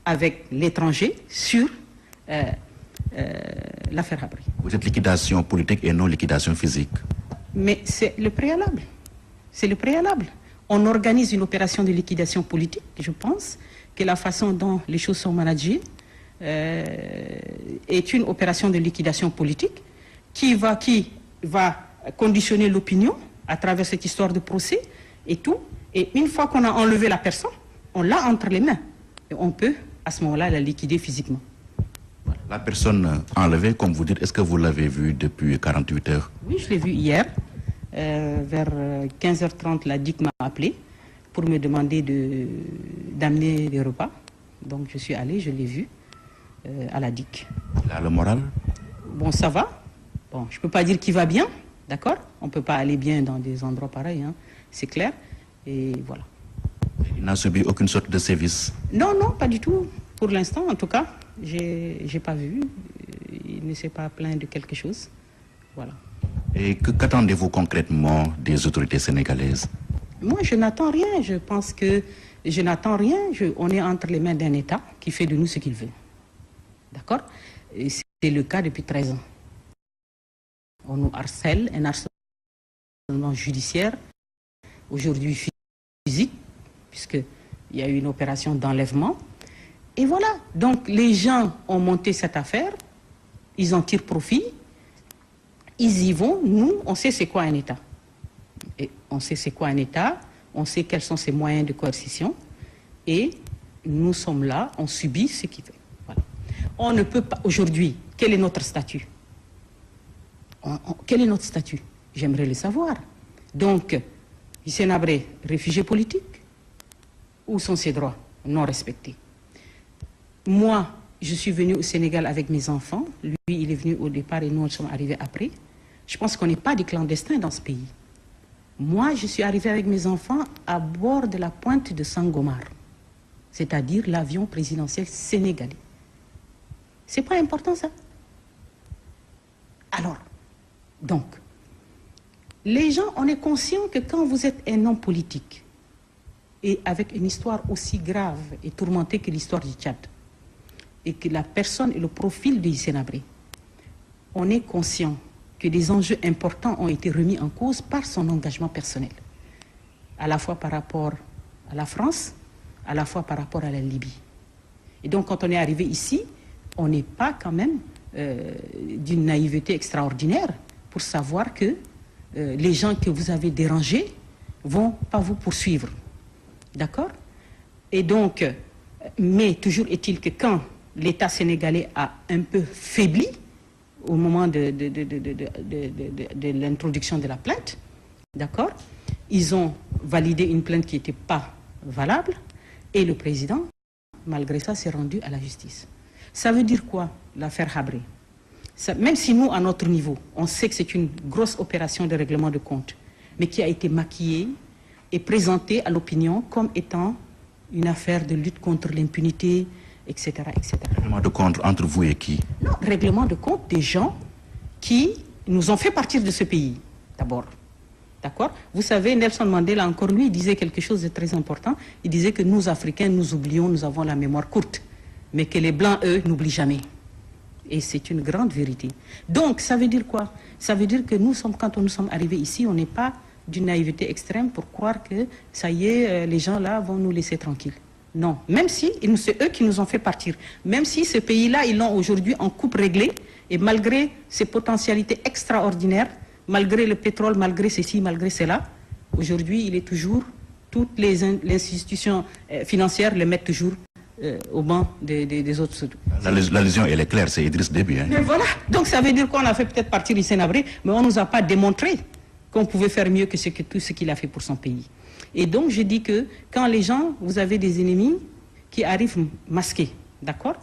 avec l'étranger sur l'affaire Habré. Vous êtes liquidation politique et non liquidation physique. Mais c'est le préalable. C'est le préalable. On organise une opération de liquidation politique, je pense, que la façon dont les choses sont managées est une opération de liquidation politique qui va conditionner l'opinion à travers cette histoire de procès et tout. Et une fois qu'on a enlevé la personne, on l'a entre les mains. Et on peut, à ce moment-là, la liquider physiquement. La personne enlevée, comme vous dites, est-ce que vous l'avez vue depuis 48 heures? Oui, je l'ai vue hier. Vers 15h30, la DIC m'a appelé pour me demander d'amener des repas. Donc je suis allé, je l'ai vue à la DIC. Là, le moral? Bon, ça va. Bon, je ne peux pas dire qu'il va bien, d'accord? On ne peut pas aller bien dans des endroits pareils, hein, c'est clair. Et voilà. Il n'a subi aucune sorte de sévice? Non, non, pas du tout. Pour l'instant, en tout cas, j'ai pas vu. Il ne s'est pas plaint de quelque chose. Voilà. Et qu'attendez-vous concrètement des autorités sénégalaises? Moi, je n'attends rien. Je pense que je n'attends rien. On est entre les mains d'un État qui fait de nous ce qu'il veut. D'accord? Et c'est le cas depuis 13 ans. On nous harcèle, un harcèlement judiciaire, aujourd'hui physique, puisqu'il y a eu une opération d'enlèvement. Et voilà. Donc, les gens ont monté cette affaire. Ils en tirent profit. Ils y vont. Nous, on sait c'est quoi un État. Et on sait c'est quoi un État. On sait quels sont ses moyens de coercition. Et nous sommes là, on subit ce qu'il fait. Voilà. On ne peut pas... Aujourd'hui, quel est notre statut? Quel est notre statut? J'aimerais le savoir. Donc, Hissène Habré, réfugié politique, où sont ses droits non respectés? Moi, je suis venue au Sénégal avec mes enfants. Lui, il est venu au départ et nous, nous sommes arrivés après. Je pense qu'on n'est pas des clandestins dans ce pays. Moi, je suis arrivée avec mes enfants à bord de la pointe de Sangomar, c'est-à-dire l'avion présidentiel sénégalais. C'est pas important, ça? Alors, donc, les gens, on est conscient que quand vous êtes un homme politique et avec une histoire aussi grave et tourmentée que l'histoire du Tchad, et que la personne et le profil de Hissène Habré, on est conscient que des enjeux importants ont été remis en cause par son engagement personnel, à la fois par rapport à la France, à la fois par rapport à la Libye. Et donc, quand on est arrivé ici, on n'est pas quand même d'une naïveté extraordinaire pour savoir que les gens que vous avez dérangés vont pas vous poursuivre. D'accord? Et donc, mais toujours est-il que quand l'État sénégalais a un peu faibli au moment de l'introduction de la plainte, d'accord, ils ont validé une plainte qui n'était pas valable et le président, malgré ça, s'est rendu à la justice. Ça veut dire quoi, l'affaire Habré? Même si nous, à notre niveau, on sait que c'est une grosse opération de règlement de compte, mais qui a été maquillée et présentée à l'opinion comme étant une affaire de lutte contre l'impunité, etc., etc. Règlement de compte entre vous et qui? Non, règlement de compte des gens qui nous ont fait partir de ce pays, d'abord. D'accord? Vous savez, Nelson Mandela, encore lui, il disait quelque chose de très important. Il disait que nous, Africains, nous oublions, nous avons la mémoire courte, mais que les Blancs, eux, n'oublient jamais. Et c'est une grande vérité. Donc, ça veut dire quoi? Ça veut dire que nous sommes, quand nous sommes arrivés ici, on n'est pas d'une naïveté extrême pour croire que, ça y est, les gens là vont nous laisser tranquilles. Non, même si c'est eux qui nous ont fait partir, même si ce pays-là, ils l'ont aujourd'hui en coupe réglée, et malgré ses potentialités extraordinaires, malgré le pétrole, malgré ceci, malgré cela, aujourd'hui, il est toujours, toutes les institutions financières le mettent toujours au banc des autres. La lésion, elle est claire, c'est Idriss Déby. Hein. Mais voilà, donc ça veut dire qu'on a fait peut-être partir Hissène Habré, mais on ne nous a pas démontré qu'on pouvait faire mieux que tout ce qu'il a fait pour son pays. Et donc, je dis que quand les gens, vous avez des ennemis qui arrivent masqués, d'accord?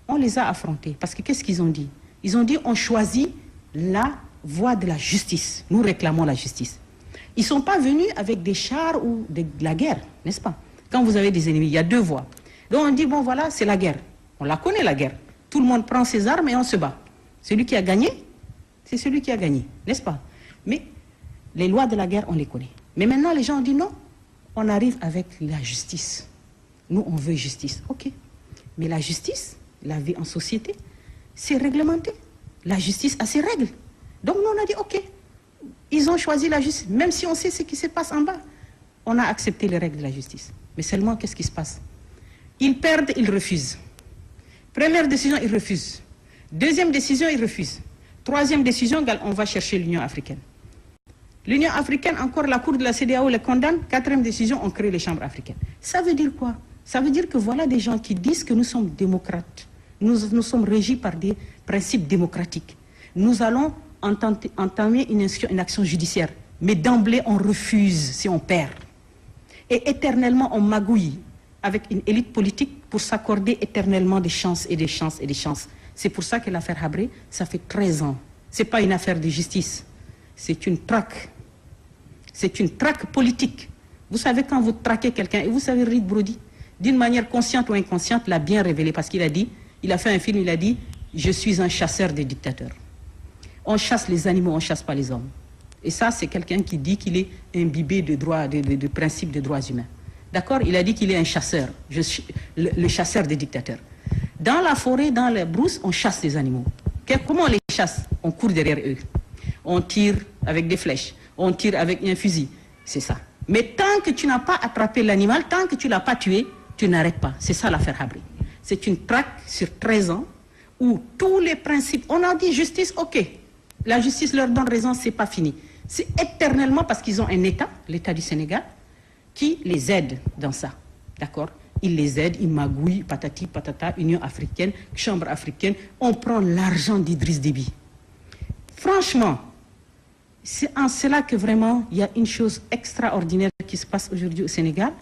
On les a affrontés. Parce que qu'est-ce qu'ils ont dit? Ils ont dit, on choisit la voie de la justice. Nous réclamons la justice. Ils ne sont pas venus avec des chars ou de la guerre, n'est-ce pas? Quand vous avez des ennemis, il y a deux voies. Donc on dit, bon voilà, c'est la guerre. On la connaît, la guerre. Tout le monde prend ses armes et on se bat. Celui qui a gagné, c'est celui qui a gagné, n'est-ce pas? Mais les lois de la guerre, on les connaît. Mais maintenant, les gens ont dit non, on arrive avec la justice. Nous, on veut justice. OK. Mais la justice, la vie en société, c'est réglementé. La justice a ses règles. Donc nous, on a dit, OK, ils ont choisi la justice. Même si on sait ce qui se passe en bas, on a accepté les règles de la justice. Mais seulement, qu'est-ce qui se passe? Ils perdent, ils refusent. Première décision, ils refusent. Deuxième décision, ils refusent. Troisième décision, on va chercher l'Union africaine. L'Union africaine, encore la Cour de la CEDEAO les condamne. Quatrième décision, on crée les chambres africaines. Ça veut dire quoi? Ça veut dire que voilà des gens qui disent que nous sommes démocrates. Nous sommes régis par des principes démocratiques. Nous allons entamer une action judiciaire. Mais d'emblée, on refuse si on perd. Et éternellement, on magouille avec une élite politique pour s'accorder éternellement des chances et des chances et des chances. C'est pour ça que l'affaire Habré, ça fait 13 ans. Ce n'est pas une affaire de justice. C'est une traque. C'est une traque politique. Vous savez, quand vous traquez quelqu'un, et vous savez, Reed Brody, d'une manière consciente ou inconsciente, l'a bien révélé parce qu'il a dit, il a fait un film, il a dit, je suis un chasseur de dictateurs. On chasse les animaux, on ne chasse pas les hommes. Et ça, c'est quelqu'un qui dit qu'il est imbibé de principes de droits humains. D'accord? Il a dit qu'il est un chasseur, le chasseur des dictateurs. Dans la forêt, dans les brousses, on chasse les animaux. Comment on les chasse? On court derrière eux. On tire avec des flèches. On tire avec un fusil. C'est ça. Mais tant que tu n'as pas attrapé l'animal, tant que tu ne l'as pas tué, tu n'arrêtes pas. C'est ça l'affaire Habré. C'est une traque sur 13 ans où tous les principes... On a dit justice, OK. La justice leur donne raison, c'est pas fini. C'est éternellement parce qu'ils ont un État, l'État du Sénégal, qui les aide dans ça. D'accord? Ils les aident, ils magouillent, patati, patata, Union africaine, Chambre africaine. On prend l'argent d'Idriss Déby. Franchement, c'est en cela que vraiment, il y a une chose extraordinaire qui se passe aujourd'hui au Sénégal.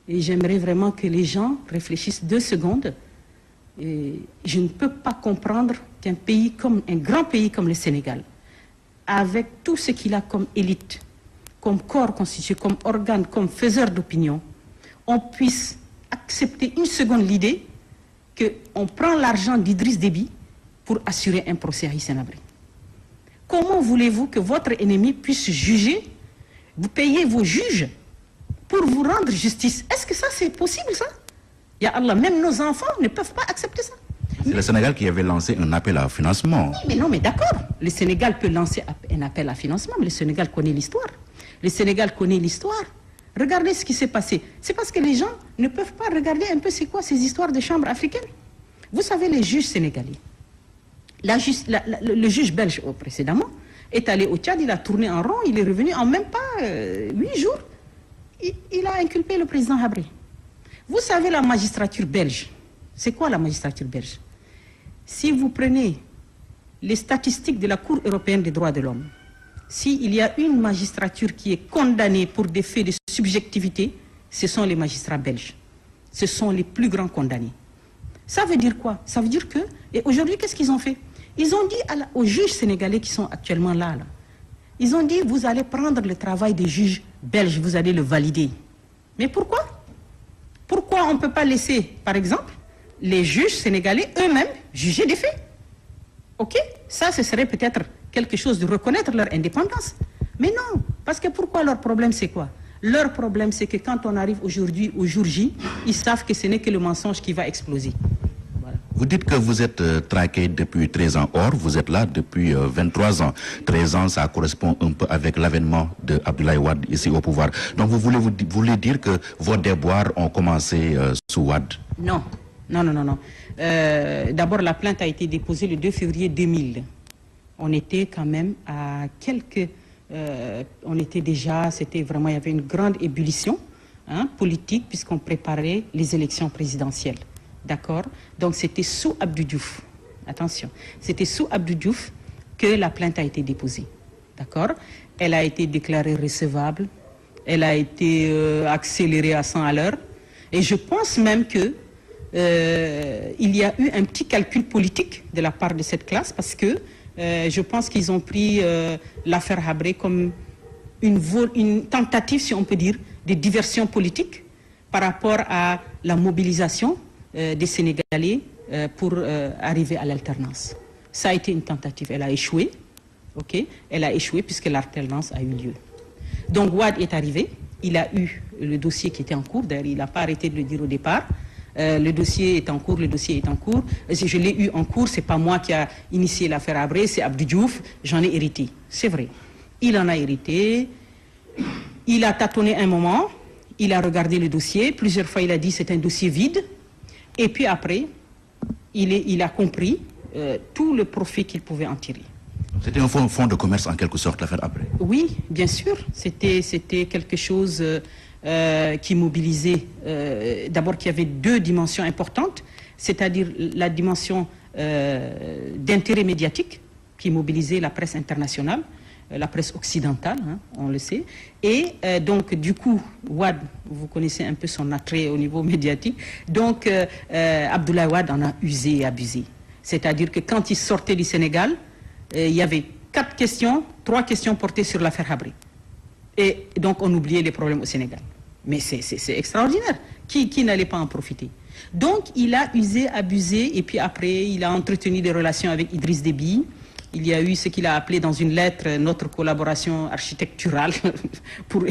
Et j'aimerais vraiment que les gens réfléchissent 2 secondes. Et je ne peux pas comprendre qu'un pays comme un grand pays comme le Sénégal, avec tout ce qu'il a comme élite, comme corps constitué, comme organe, comme faiseur d'opinion, on puisse accepter une seconde l'idée qu'on prend l'argent d'Idriss Déby pour assurer un procès à Hissène Habré. Comment voulez-vous que votre ennemi puisse juger, vous payez vos juges pour vous rendre justice? Est-ce que ça c'est possible ça? Ya Allah, même nos enfants ne peuvent pas accepter ça. C'est le Sénégal qui avait lancé un appel à financement. Mais non, mais d'accord. Le Sénégal peut lancer un appel à financement, mais le Sénégal connaît l'histoire. Le Sénégal connaît l'histoire. Regardez ce qui s'est passé. C'est parce que les gens ne peuvent pas regarder un peu c'est quoi ces histoires de chambres africaines. Vous savez, les juges sénégalais, le juge belge précédemment est allé au Tchad, il a tourné en rond, il est revenu en même pas 8 jours. Il a inculpé le président Habré. Vous savez la magistrature belge. C'est quoi la magistrature belge? Si vous prenez les statistiques de la Cour européenne des droits de l'homme, s'il y a une magistrature qui est condamnée pour des faits de subjectivité, ce sont les magistrats belges. Ce sont les plus grands condamnés. Ça veut dire quoi? Ça veut dire que... Et aujourd'hui, qu'est-ce qu'ils ont fait? Ils ont dit aux juges sénégalais qui sont actuellement là, ils ont dit, vous allez prendre le travail des juges belges, vous allez le valider. Mais pourquoi? Pourquoi on ne peut pas laisser, par exemple, les juges sénégalais eux-mêmes juger des faits? OK? Ça, ce serait peut-être quelque chose de reconnaître leur indépendance. Mais non, parce que pourquoi leur problème, c'est quoi? Leur problème, c'est que quand on arrive aujourd'hui au jour J, ils savent que ce n'est que le mensonge qui va exploser. Voilà. Vous dites que vous êtes traqué depuis 13 ans. Or, vous êtes là depuis 23 ans. 13 ans, ça correspond un peu avec l'avènement de Abdoulaye Wade ici au pouvoir. Donc, vous voulez dire que vos déboires ont commencé sous Wade? Non, non, non, non, non. D'abord, la plainte a été déposée le 2 février 2000. On était quand même à quelques... on était déjà... C'était vraiment... Il y avait une grande ébullition politique puisqu'on préparait les élections présidentielles. D'accord? Donc, c'était sous Abdou Diouf. Attention. C'était sous Abdou Diouf que la plainte a été déposée. D'accord? Elle a été déclarée recevable. Elle a été accélérée à 100 à l'heure. Et je pense même que il y a eu un petit calcul politique de la part de cette classe parce que je pense qu'ils ont pris l'affaire Habré comme une tentative, si on peut dire, de diversion politique par rapport à la mobilisation des Sénégalais pour arriver à l'alternance. Ça a été une tentative. Elle a échoué. Okay? Elle a échoué puisque l'alternance a eu lieu. Donc Wade est arrivé. Il a eu le dossier qui était en cours. D'ailleurs, il n'a pas arrêté de le dire au départ. Le dossier est en cours, le dossier est en cours. Je l'ai eu en cours, c'est pas moi qui a initié l'affaire Habré, c'est Abdou Diouf, j'en ai hérité. C'est vrai. Il en a hérité, il a tâtonné un moment, il a regardé le dossier, plusieurs fois il a dit c'est un dossier vide, et puis après, il a compris tout le profit qu'il pouvait en tirer. C'était un fonds de commerce en quelque sorte, l'affaire Habré. Oui, bien sûr, c'était quelque chose qui mobilisait, d'abord qu'il y avait deux dimensions importantes, c'est-à-dire la dimension d'intérêt médiatique qui mobilisait la presse internationale, la presse occidentale, hein, on le sait, et donc du coup, Wade, vous connaissez un peu son attrait au niveau médiatique, donc Abdoulaye Wade en a usé et abusé. C'est-à-dire que quand il sortait du Sénégal, il y avait 3 questions portées sur l'affaire Habré. Et donc on oubliait les problèmes au Sénégal. Mais c'est extraordinaire. Qui n'allait pas en profiter? Donc il a usé, abusé, et puis après il a entretenu des relations avec Idriss Déby. Il y a eu ce qu'il a appelé dans une lettre notre collaboration architecturale pour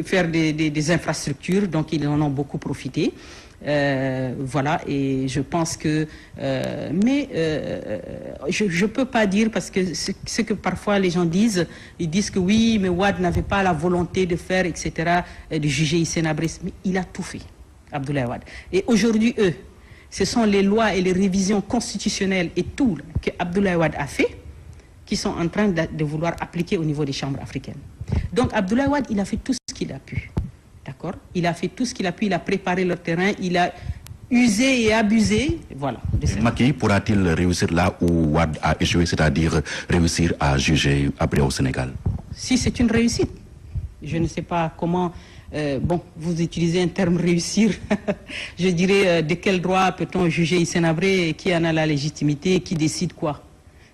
faire des infrastructures. Donc ils en ont beaucoup profité. Voilà, et je pense que... je ne peux pas dire, parce que ce que parfois les gens disent, ils disent que oui, mais Wade n'avait pas la volonté de faire, etc., de juger Hissène Habré. Mais il a tout fait, Abdoulaye Wade. Et aujourd'hui, ce sont les lois et les révisions constitutionnelles et tout que Abdoulaye Wade a fait qui sont en train de vouloir appliquer au niveau des chambres africaines. Donc Abdoulaye Wade, il a fait tout ce qu'il a pu. D'accord? Il a fait tout ce qu'il a pu, il a préparé le terrain, il a usé et abusé. Voilà. Macky pourra-t-il réussir là où Wade a échoué, c'est-à-dire réussir à juger Habré au Sénégal? Si c'est une réussite. Je ne sais pas comment... bon, vous utilisez un terme réussir. Je dirais, de quel droit peut-on juger Hissène Habré, qui en a la légitimité, qui décide quoi?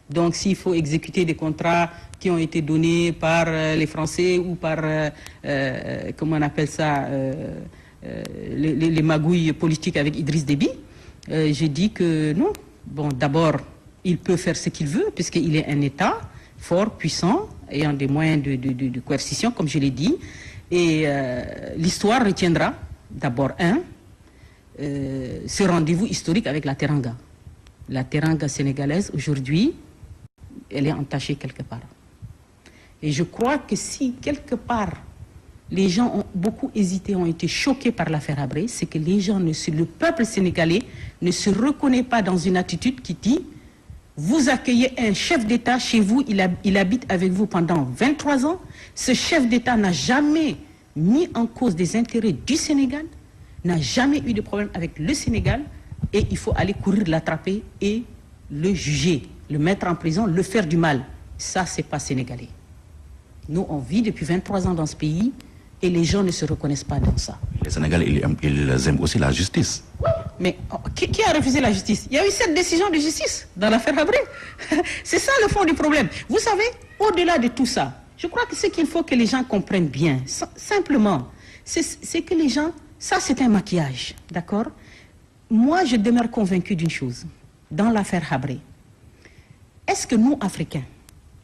Donc s'il faut exécuter des contrats qui ont été donnés par les Français ou par, comment on appelle ça, les magouilles politiques avec Idriss Déby, j'ai dit que non. Bon, d'abord, il peut faire ce qu'il veut, puisqu'il est un État fort, puissant, ayant des moyens de coercition, comme je l'ai dit. Et l'histoire retiendra, d'abord, ce rendez-vous historique avec la Teranga. La Teranga sénégalaise, aujourd'hui, elle est entachée quelque part. Et je crois que si, quelque part, les gens ont beaucoup hésité, ont été choqués par l'affaire Habré, c'est que les gens, le peuple sénégalais ne se reconnaît pas dans une attitude qui dit « Vous accueillez un chef d'État chez vous, il habite avec vous pendant 23 ans. Ce chef d'État n'a jamais mis en cause des intérêts du Sénégal, n'a jamais eu de problème avec le Sénégal, et il faut aller courir l'attraper et le juger, le mettre en prison, le faire du mal. Ça, c'est pas sénégalais. Nous, on vit depuis 23 ans dans ce pays et les gens ne se reconnaissent pas dans ça. Les Sénégalais, ils aiment aussi la justice. Oui, mais qui a refusé la justice? Il y a eu cette décision de justice dans l'affaire Habré. C'est ça le fond du problème. Vous savez, au-delà de tout ça, je crois que ce qu'il faut que les gens comprennent bien, simplement, c'est que les gens, ça c'est un maquillage, d'accord? Moi, je demeure convaincu d'une chose, dans l'affaire Habré. Est-ce que nous, Africains,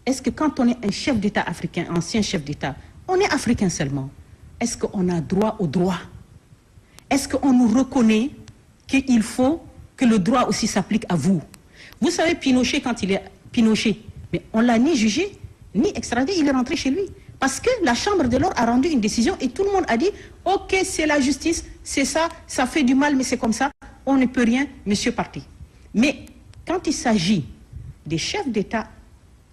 est-ce que quand on est un chef d'État africain, ancien chef d'État, on est africain seulement? Est-ce qu'on a droit au droit? Est-ce qu'on nous reconnaît qu'il faut que le droit aussi s'applique à vous? Vous savez, Pinochet, quand il est Pinochet, mais on l'a ni jugé, ni extradé, il est rentré chez lui. Parce que la Chambre de l'Ordre a rendu une décision et tout le monde a dit « Ok, c'est la justice, c'est ça, ça fait du mal, mais c'est comme ça, on ne peut rien, monsieur parti. » Mais quand il s'agit des chefs d'État,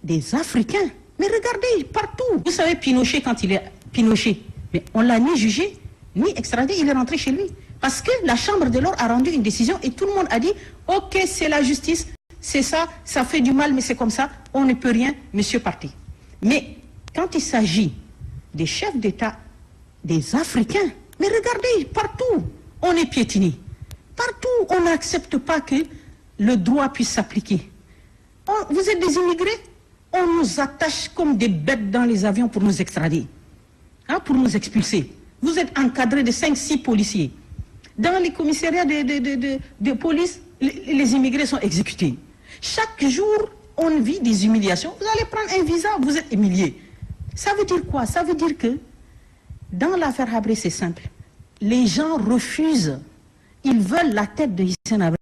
des Africains, mais regardez, partout. Vous savez, Pinochet, quand il est Pinochet, mais on l'a ni jugé, ni extradé, il est rentré chez lui. Parce que la Chambre de l'Ordre a rendu une décision et tout le monde a dit « Ok, c'est la justice, c'est ça, ça fait du mal, mais c'est comme ça, on ne peut rien, monsieur parti. » Mais quand il s'agit des chefs d'État, des Africains, mais regardez, partout, on est piétiné. Partout, on n'accepte pas que le droit puisse s'appliquer. Vous êtes des immigrés, on nous attache comme des bêtes dans les avions pour nous extrader, hein, pour nous expulser. Vous êtes encadrés de 5-6 policiers. Dans les commissariats de police, les immigrés sont exécutés. Chaque jour, on vit des humiliations. Vous allez prendre un visa, vous êtes humilié. Ça veut dire quoi? Ça veut dire que dans l'affaire Habré, c'est simple. Les gens refusent ils veulent la tête de Hissène Habré